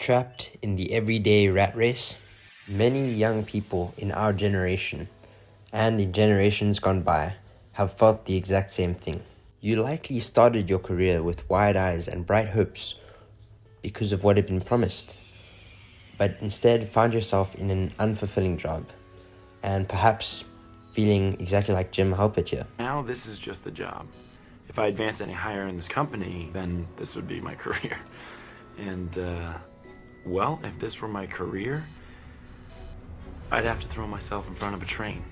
Trapped in the everyday rat race, many young people in our generation and in generations gone by have felt the exact same thing. You likely started your career with wide eyes and bright hopes because of what had been promised, but instead found yourself in an unfulfilling job and perhaps feeling exactly like Jim Halpert here. Now this is just a job. If I advance any higher in this company, then this would be my career. And, well, if this were my career, I'd have to throw myself in front of a train.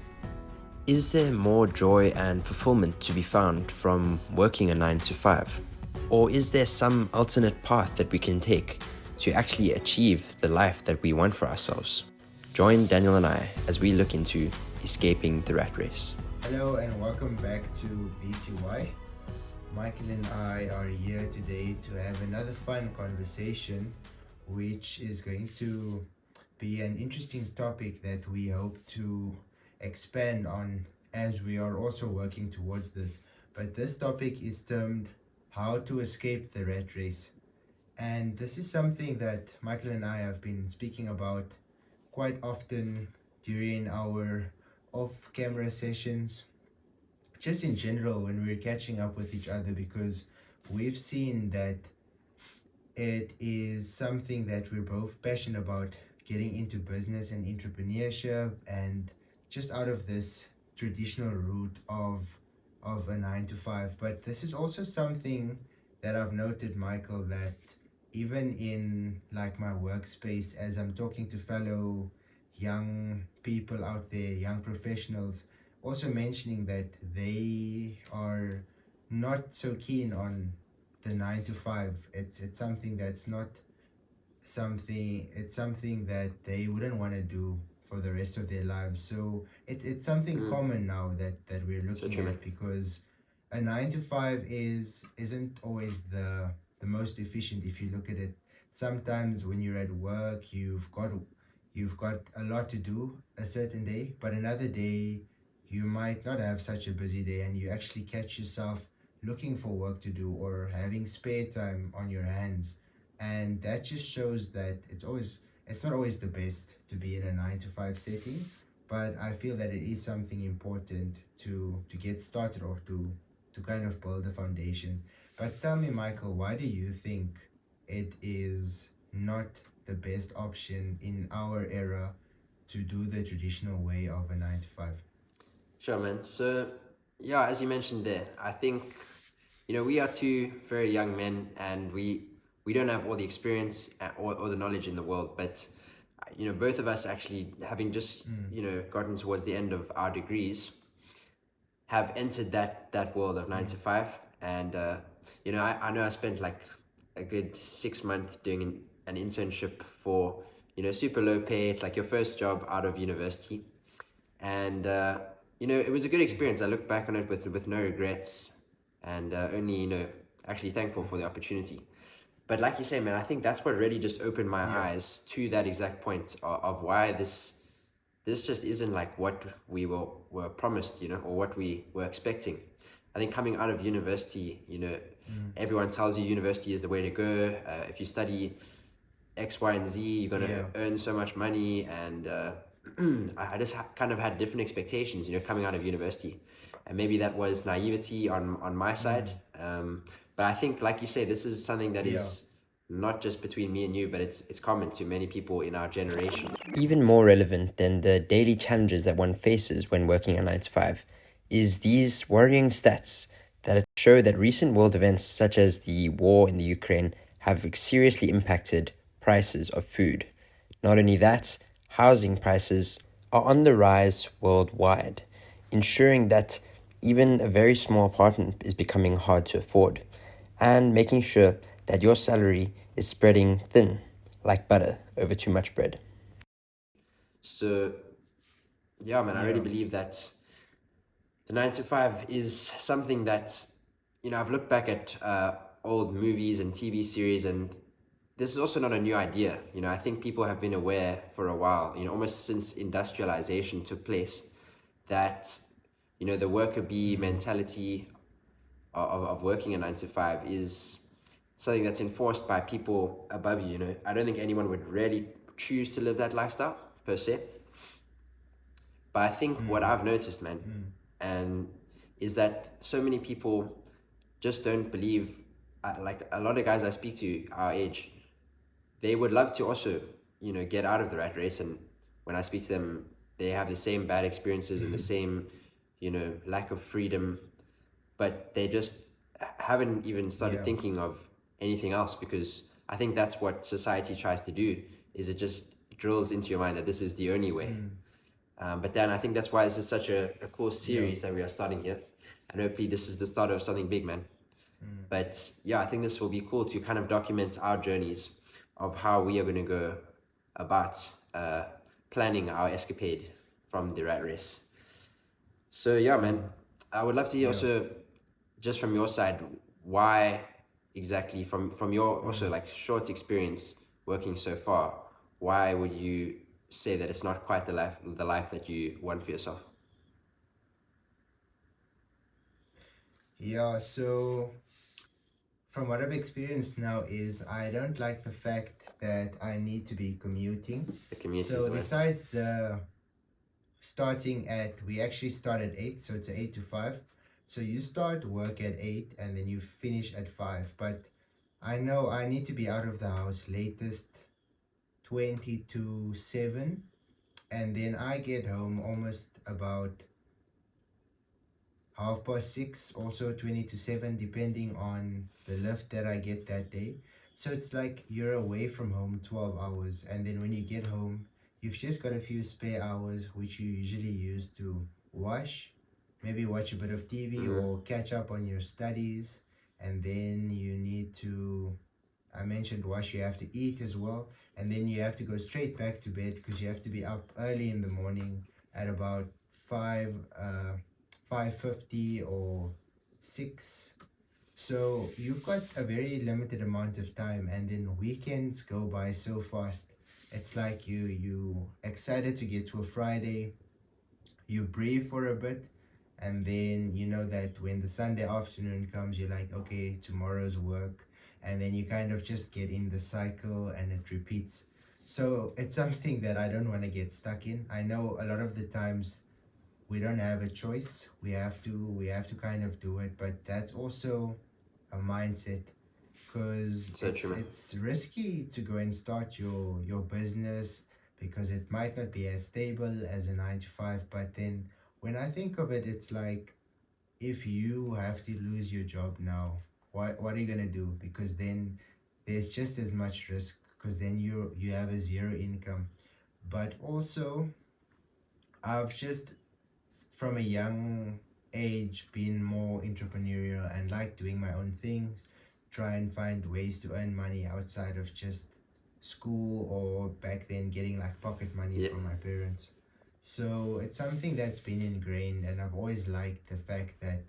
Is there more joy and fulfillment to be found from working a 9 to 5? Or is there some alternate path that we can take to actually achieve the life that we want for ourselves? Join Daniel and I as we look into escaping the rat race. Hello and welcome back to B2Y. Michael and I are here today to have another fun conversation, which is going to be an interesting topic that we hope to expand on as we are also working towards this. But this topic is termed How to Escape the Rat Race. And this is something that Michael and I have been speaking about quite often during our off-camera sessions, just in general when we're catching up with each other, because we've seen that it is something that we're both passionate about, getting into business and entrepreneurship and just out of this traditional route of a 9 to 5. But this is also something that I've noted, Michael, that even in like my workspace, as I'm talking to fellow young people out there, young professionals, also mentioning that they are not so keen on the 9 to 5. It's something that's not something, it's something that they wouldn't want to do for the rest of their lives. So it's something common now that we're looking at, because a 9 to 5 isn't always the most efficient. If you look at it, sometimes when you're at work, you've got a lot to do a certain day, but another day you might not have such a busy day and you actually catch yourself looking for work to do or having spare time on your hands. And that just shows that it's not always the best to be in a 9 to 5 setting, but I feel that it is something important to get started off, to kind of build a foundation. But tell me, Michael, why do you think it is not the best option in our era to do the traditional way of a 9 to 5? Sure, man. So, yeah, as you mentioned there, I think, we are two very young men and we don't have all the experience or the knowledge in the world, but, both of us actually having just, gotten towards the end of our degrees, have entered that world of 9 to 5. And, I know I spent like a good 6 months doing an internship for, super low pay. It's like your first job out of university. And, it was a good experience. I look back on it with no regrets and only, actually thankful for the opportunity. But like you say, man, I think that's what really just opened my eyes to that exact point of why this just isn't like what we were promised, or what we were expecting. I think coming out of university, everyone tells you university is the way to go. If you study X, Y, and Z, you're going to earn so much money. And I just kind of had different expectations, coming out of university. And maybe that was naivety on my side. But I think, like you say, this is something that is not just between me and you, but it's common to many people in our generation. Even more relevant than the daily challenges that one faces when working a 9 to 5 is these worrying stats that show that recent world events such as the war in the Ukraine have seriously impacted prices of food. Not only that, housing prices are on the rise worldwide, ensuring that even a very small apartment is becoming hard to afford, and making sure that your salary is spreading thin, like butter over too much bread. So, yeah, man, I really believe that the 9 to 5 is something that, I've looked back at old movies and TV series, and this is also not a new idea. I think people have been aware for a while, almost since industrialization took place, that, the worker bee mentality of working a 9 to 5 is something that's enforced by people above you. You know, I don't think anyone would really choose to live that lifestyle per se. But I think what Mm, I've noticed, man, mm, and is that so many people just don't believe. Like a lot of guys I speak to our age, they would love to also, you know, get out of the rat race. And when I speak to them, they have the same bad experiences and the same, you know, lack of freedom, but they just haven't even started yeah. thinking of anything else, because I think that's what society tries to do, is it just drills into your mind that this is the only way. Mm, But then I think that's why this is such a cool yeah. series that we are starting here, and hopefully this is the start of something big, man. Mm, But yeah, I think this will be cool to kind of document our journeys of how we are going to go about planning our escapade from the rat race. So yeah, man, I would love to hear yeah. also, just from your side, why exactly, from your also Mm. like short experience working so far, why would you say that it's not quite the life that you want for yourself? Yeah, so from what I've experienced now is I don't like the fact that I need to be commuting. The commute is So the worst. besides the starting at, we actually start at 8, so it's 8 to 5. So you start work at 8 and then you finish at 5. But I know I need to be out of the house latest 20 to 7. And then I get home almost about 6:30, also 20 to 7, depending on the lift that I get that day. So it's like you're away from home 12 hours, and then when you get home, you've just got a few spare hours, which you usually use to wash, maybe watch a bit of TV Mm-hmm. or catch up on your studies, and then you need to, I mentioned wash, you have to eat as well, and then you have to go straight back to bed because you have to be up early in the morning at about 5:50 or 6. So you've got a very limited amount of time, and then weekends go by so fast. It's like you excited to get to a Friday, you breathe for a bit, and then you know that when the Sunday afternoon comes, you're like, okay, tomorrow's work, and then you kind of just get in the cycle and it repeats. So it's something that I don't want to get stuck in. I know a lot of the times we don't have a choice. We have to kind of do it, but that's also a mindset, because So it's true, man. it's risky to go and start your business, because it might not be as stable as a 9 to 5. But then when I think of it, it's like, if you have to lose your job now, what are you going to do? Because then there's just as much risk, because then you have a zero income. But also, I've just from a young age been more entrepreneurial and like doing my own things, try and find ways to earn money outside of just school, or back then getting like pocket money Yeah. from my parents. So it's something that's been ingrained, and I've always liked the fact that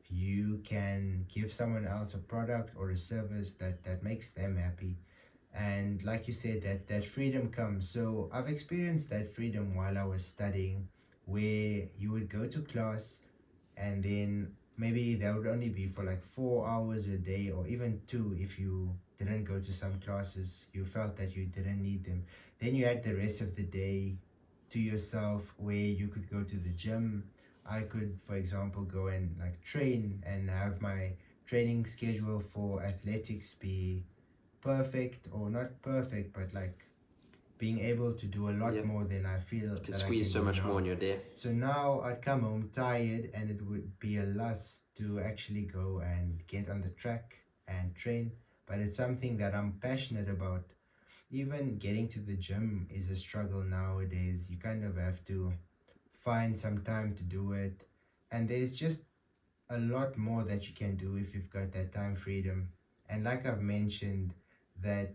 you can give someone else a product or a service that makes them happy. And like you said, that freedom comes. So I've experienced that freedom while I was studying, where you would go to class, and then maybe that would only be for like 4 hours a day, or even two if you didn't go to some classes, you felt that you didn't need them. Then you had the rest of the day to yourself, where you could go to the gym. I could, for example, go and like train and have my training schedule for athletics be perfect, or not perfect, but like being able to do a lot Yeah. more than I feel You can that I squeeze can so do much more now. in your day. So now I'd come home tired, and it would be a lust to actually go and get on the track and train. But it's something that I'm passionate about. Even getting to the gym is a struggle nowadays. You kind of have to find some time to do it. And there's just a lot more that you can do if you've got that time freedom. And like I've mentioned, that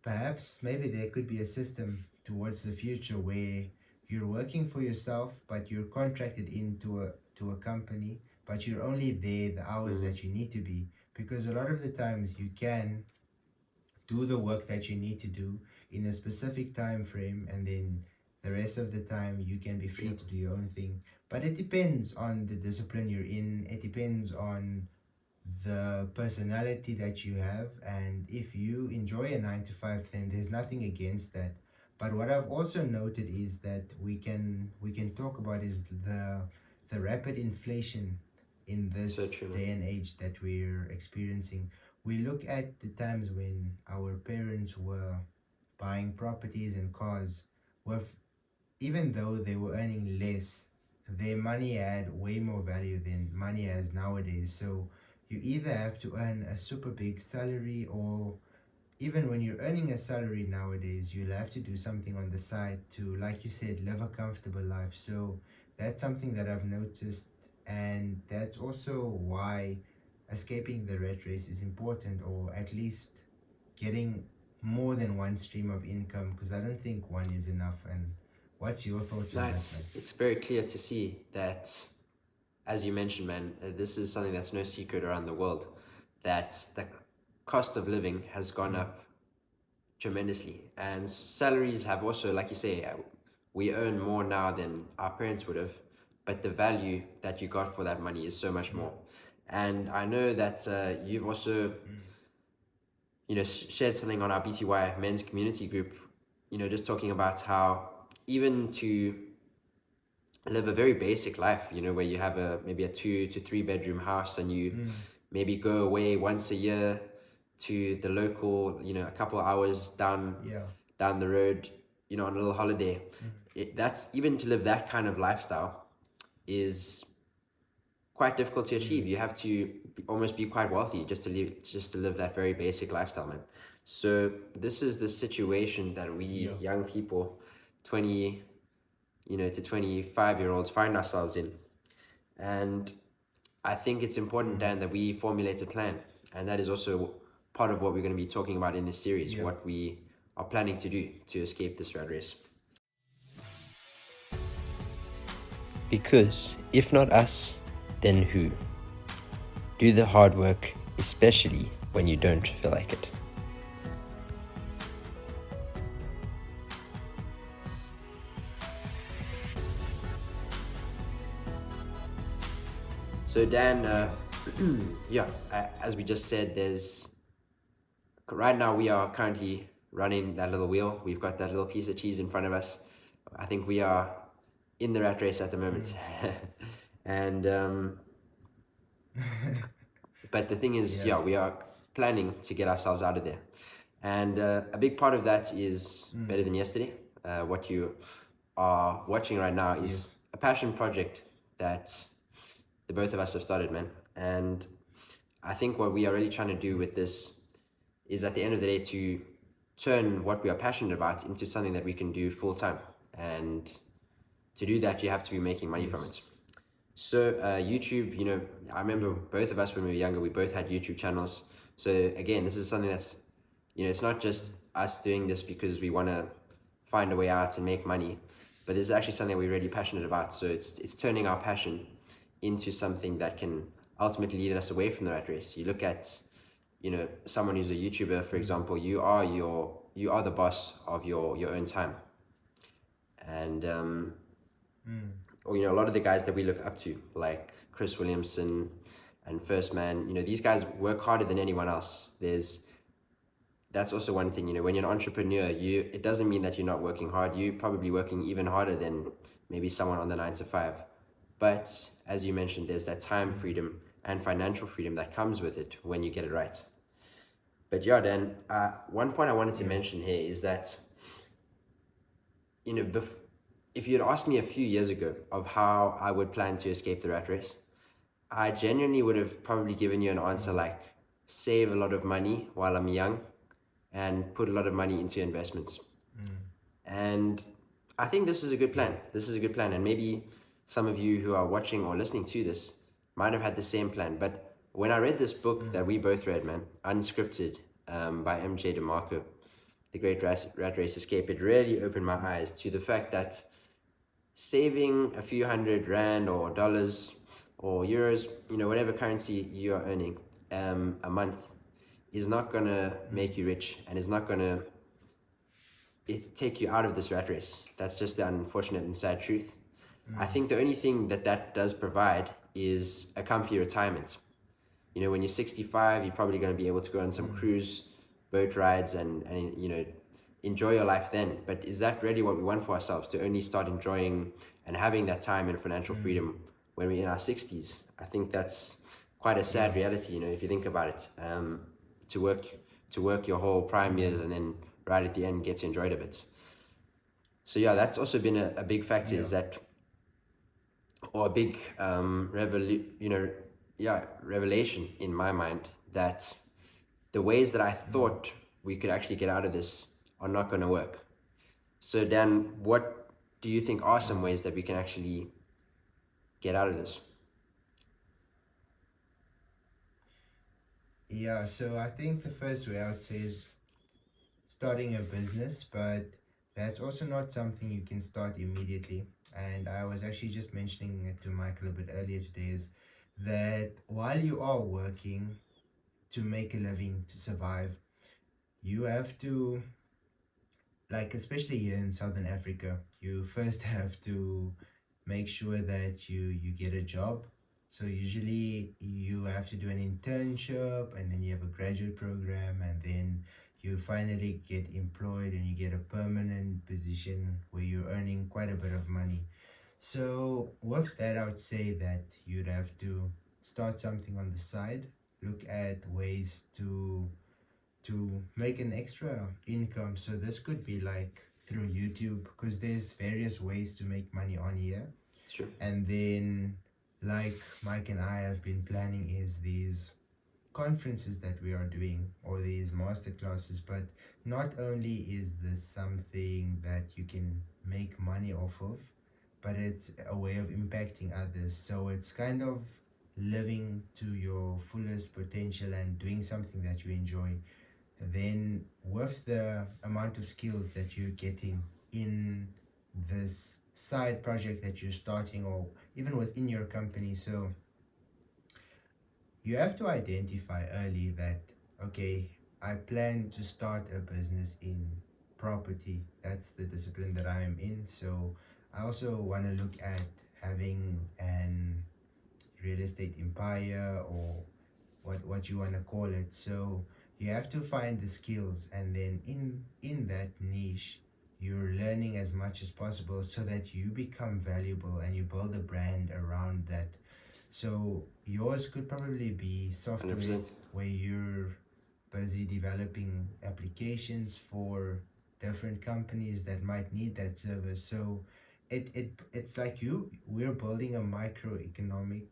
perhaps maybe there could be a system towards the future where you're working for yourself, but you're contracted into a company, but you're only there the hours Mm-hmm. that you need to be. Because a lot of the times you can do the work that you need to do in a specific time frame, and then the rest of the time you can be free Yeah. to do your own thing. But it depends on the discipline you're in, it depends on the personality that you have, and if you enjoy a 9 to 5, then there's nothing against that. But what I've also noted is that we can talk about is the rapid inflation in So this true, man. day and age that we're experiencing. We look at the times when our parents were buying properties and cars with, even though they were earning less, their money had way more value than money has nowadays. So you either have to earn a super big salary, or even when you're earning a salary nowadays, you'll have to do something on the side to, like you said, live a comfortable life. So that's something that I've noticed, and that's also why escaping the rat race is important, or at least getting more than one stream of income, because I don't think one is enough. And what's your thoughts No, on that, man? it's very clear to see that, as you mentioned, man, this is something that's no secret around the world, that the cost of living has gone up tremendously, and salaries have also, like you say, we earn more now than our parents would have, but the value that you got for that money is so much more. And I know that you've also, shared something on our BTY men's community group, just talking about how even to live a very basic life, where you have maybe a 2 to 3 bedroom house, and you maybe go away once a year to the local, a couple of hours down the road, on a little holiday. That's, even to live that kind of lifestyle is quite difficult to achieve. You have to almost be quite wealthy just to live that very basic lifestyle, man. So this is the situation that we young people, 20 to 25-year-olds, find ourselves in. And I think it's important, Dan, that we formulate a plan, and that is also part of what we're going to be talking about in this series, what we are planning to do to escape this rat race. Because if not us, then who? Do the hard work, especially when you don't feel like it. So Dan, as we just said, right now we are currently running that little wheel. We've got that little piece of cheese in front of us. I think we are in the rat race at the moment. And but the thing is, we are planning to get ourselves out of there. And a big part of that is Better Than Yesterday. What you are watching right now is a passion project that the both of us have started, man. And I think what we are really trying to do with this is, at the end of the day, to turn what we are passionate about into something that we can do full time. And to do that, you have to be making money from it. So YouTube, I remember both of us when we were younger, we both had YouTube channels. So again, this is something that's, it's not just us doing this because we want to find a way out and make money, but this is actually something we're really passionate about. So it's turning our passion into something that can ultimately lead us away from the rat race. You look at, someone who's a YouTuber, for example, you are the boss of your own time. And or a lot of the guys that we look up to, like Chris Williamson and First Man, these guys work harder than anyone else. That's also one thing, when you're an entrepreneur, it doesn't mean that you're not working hard. You're probably working even harder than maybe someone on the 9 to 5. But as you mentioned, there's that time freedom and financial freedom that comes with it when you get it right. But Dan, one point I wanted to mention here is that, if you had asked me a few years ago of how I would plan to escape the rat race, I genuinely would have probably given you an answer like, save a lot of money while I'm young and put a lot of money into investments. And I think this is a good plan. This is a good plan. And maybe some of you who are watching or listening to this might have had the same plan. But when I read this book that we both read, man, Unscripted, by MJ DeMarco, The Great Rat Race Escape, it really opened my eyes to the fact that saving a few $100 or dollars or euros, whatever currency you are earning a month, is not going to make you rich, and is not going to take you out of this rat race. That's just the unfortunate and sad truth. I think the only thing that does provide is a comfy retirement. You know, when you're 65, you're probably going to be able to go on some cruise boat rides and you know, enjoy your life then. But is that really what we want for ourselves, to only start enjoying and having that time and financial freedom when we're in our 60s? I think that's quite a sad reality, you know, if you think about it. To work to work your whole prime years and then right at the end get to enjoy it a bit. So yeah, that's also been a big factor, is that, or a big revelation in my mind, that the ways that I thought we could actually get out of this are not going to work. So Dan, what do you think are some ways that we can actually get out of this? Yeah, so I think the first way I would say is starting a business, but that's also not something you can start immediately. And I was actually just mentioning it to Michael a bit earlier today, is that while you are working to make a living, to survive, you have to, like, especially here in Southern Africa, you first have to make sure that you get a job. So usually you have to do an internship, and then you have a graduate program, and then you finally get employed and you get a permanent position where you're earning quite a bit of money. So with that, I would say that you'd have to start something on the side, look at ways to make an extra income. So this could be like through YouTube, because there's various ways to make money on here. It's true. And then, like Mike and I have been planning, is these conferences that we are doing, or these master classes. But not only is this something that you can make money off of, but it's a way of impacting others. So it's kind of living to your fullest potential and doing something that you enjoy. Then with the amount of skills that you're getting in this side project that you're starting, or even within your company, so you have to identify early that, okay, I plan to start a business in property. That's the discipline that I'm in. So I also want to look at having an real estate empire, or what you want to call it. So you have to find the skills, and then in that niche you're learning as much as possible, so that you become valuable and you build a brand around that. So yours could probably be software, 100%. where you're busy developing applications for different companies that might need that service. So it's like we're building a microeconomic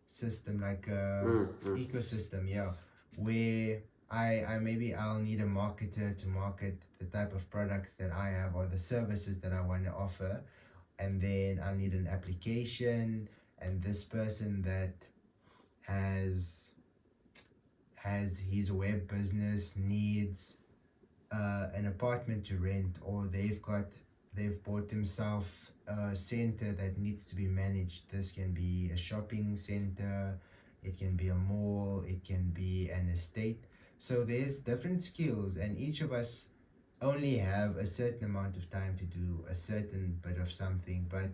system, like a ecosystem, yeah, where I maybe I'll need a marketer to market the type of products that I have, or the services that I want to offer. And then I'll need an application, and this person that has his web business needs an apartment to rent, or they've bought themselves a center that needs to be managed. This can be a shopping center, it can be a mall, it can be an estate. So there's different skills, and each of us only have a certain amount of time to do a certain bit of something. But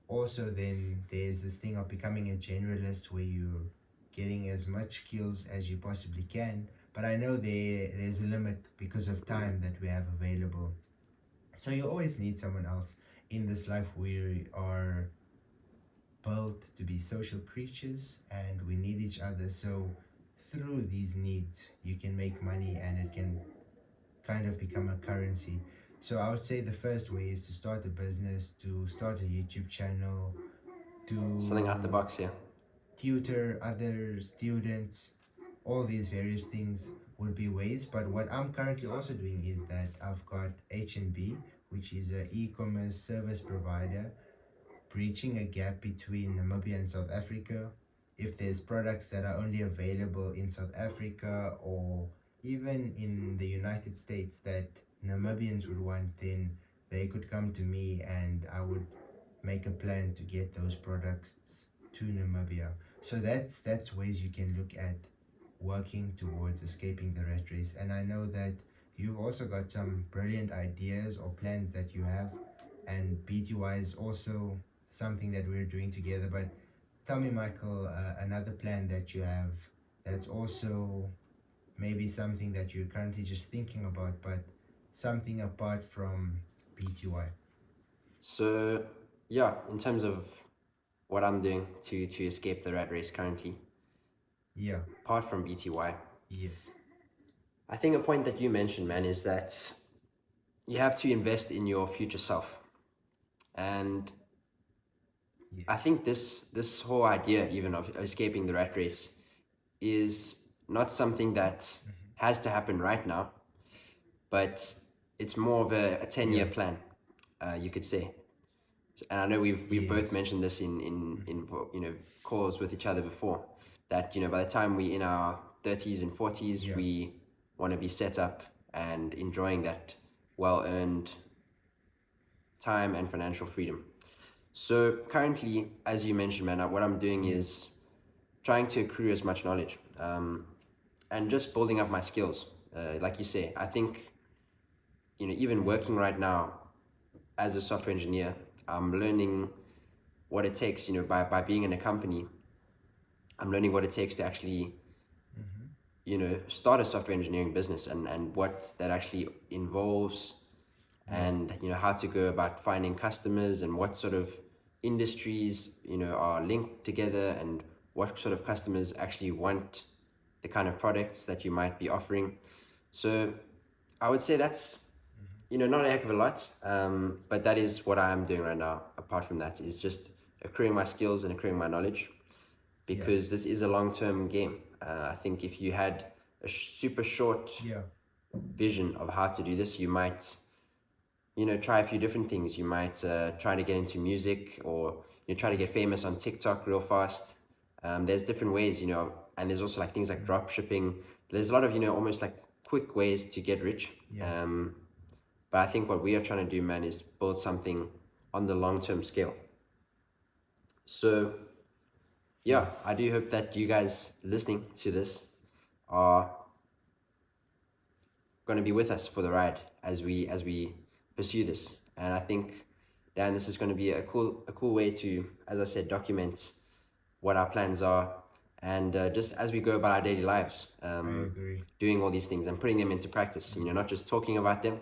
also then there's this thing of becoming a generalist, where you're getting as much skills as you possibly can. But I know there's a limit because of time that we have available. So you always need someone else. In this life, we are built to be social creatures, and we need each other. So through these needs you can make money, and it can kind of become a currency. So I would say the first way is to start a business, to start a YouTube channel, Something out the to box, yeah. tutor other students. All these various things would be ways. But what I'm currently also doing is that I've got H&B, which is an e-commerce service provider, bridging a gap between Namibia and South Africa. If there's products that are only available in South Africa, or even in the United States, that Namibians would want, then they could come to me, and I would make a plan to get those products to Namibia. So that's ways you can look at working towards escaping the rat race. And I know that you've also got some brilliant ideas or plans that you have, and BTY is also something that we're doing together. But tell me, Michael, another plan that you have that's also maybe something that you're currently just thinking about, but something apart from BTY? So yeah, in terms of what I'm doing to escape the rat race currently, Yeah, apart from BTY, yes, I think a point that you mentioned, man, is that you have to invest in your future self. And I yes, think this whole idea even of escaping the rat race is not something that has to happen right now, but it's more of a 10-year yeah, plan, you could say. And I know we've both yes, mentioned this in calls with each other before, that by the time we in our 30s and 40s, yeah, we want to be set up and enjoying that well-earned time and financial freedom. So currently, as you mentioned, man, what I'm doing yeah, is trying to accrue as much knowledge, and just building up my skills. Like you say, I think even working right now as a software engineer, I'm learning what it takes. By being in a company, I'm learning what it takes to actually start a software engineering business, and what that actually involves, yeah, and how to go about finding customers, and what sort of industries are linked together, and what sort of customers actually want the kind of products that you might be offering. So I would say that's not a heck of a lot, but that is what I am doing right now. Apart from that, is just accruing my skills and accruing my knowledge, yeah, because this is a long-term game. I think if you had a super short yeah, vision of how to do this, you might try a few different things. You might try to get into music, or try to get famous on TikTok real fast. There's different ways, and there's also like things like drop shipping. There's a lot of almost like quick ways to get rich. yeah, But I think what we are trying to do, man, is build something on the long-term scale. So yeah, yeah, I do hope that you guys listening to this are going to be with us for the ride as we pursue this. And I think, Dan, this is going to be a cool way to, as I said, document what our plans are, and just as we go about our daily lives, I agree. doing all these things and putting them into practice. Not just talking about them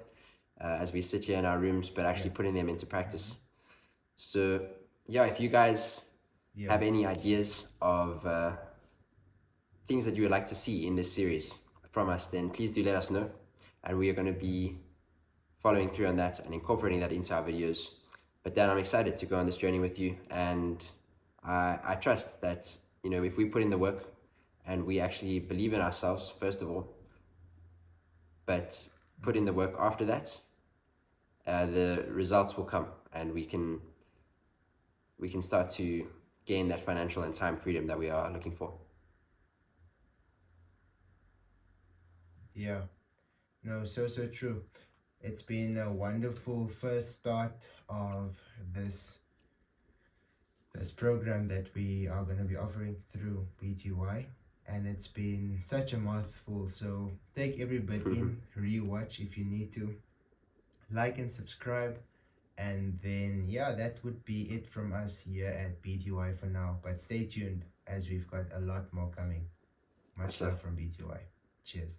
as we sit here in our rooms, but Yeah, actually putting them into practice. So yeah, if you guys yeah, have any ideas of things that you would like to see in this series from us, then please do let us know, and we are going to be following through on that and incorporating that into our videos. But Dan, I'm excited to go on this journey with you, and I trust that if we put in the work and we actually believe in ourselves first of all, but put in the work after that, the results will come, and we can start to gain that financial and time freedom that we are looking for. yeah. No, so true. It's been a wonderful first start of this program that we are going to be offering through BTY, and it's been such a mouthful. So take every bit in, rewatch if you need to, like and subscribe, and then yeah, that would be it from us here at BTY for now. But stay tuned as we've got a lot more coming. Much Much love. love from BTY. Cheers.